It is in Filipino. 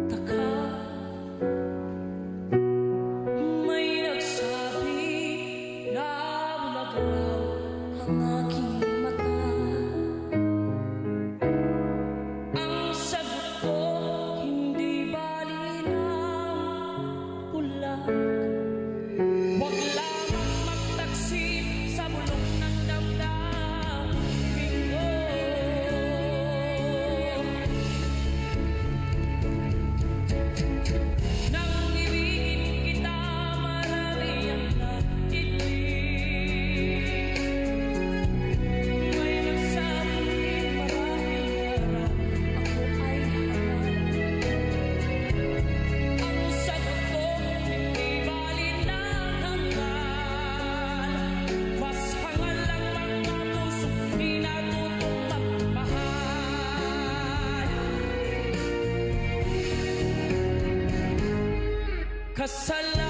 magtaka. May nagsabi na bulag raw ang aking mata. Ang sagot ko, hindi bali ng bulag. Huwag lamang magtaksil sa bulok ng damdamin ko. Nang ibigin kita, marami ang nailig. May nagsabing marahil araw ako ay hangal. Ang sagot ko, hindi bali ng hanggan. Mas hangal lang mga pusong di natutong magmahal. Kasalanan